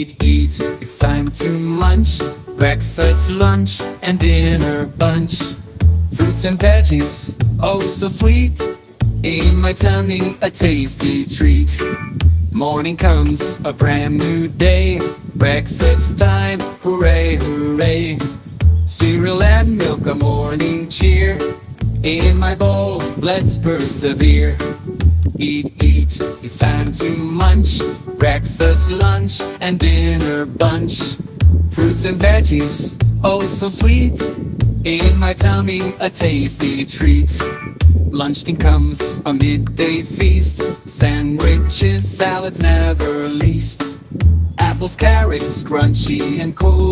Eat, it's time to munch. Breakfast, lunch, and dinner bunch. Fruits and veggies, oh so sweet. In my tummy, a tasty treat. Morning comes, a brand new day. Breakfast time, hooray, hooray. Cereal and milk, a morning cheer. In my bowl, let's persevere. Eat, it's time to munch. Breakfast, lunch, and dinner bunch. Fruits and veggies, oh so sweet. In my tummy, a tasty treat. Lunchtime comes, a midday feast. Sandwiches, salads, never least. Apples, carrots, crunchy and cool.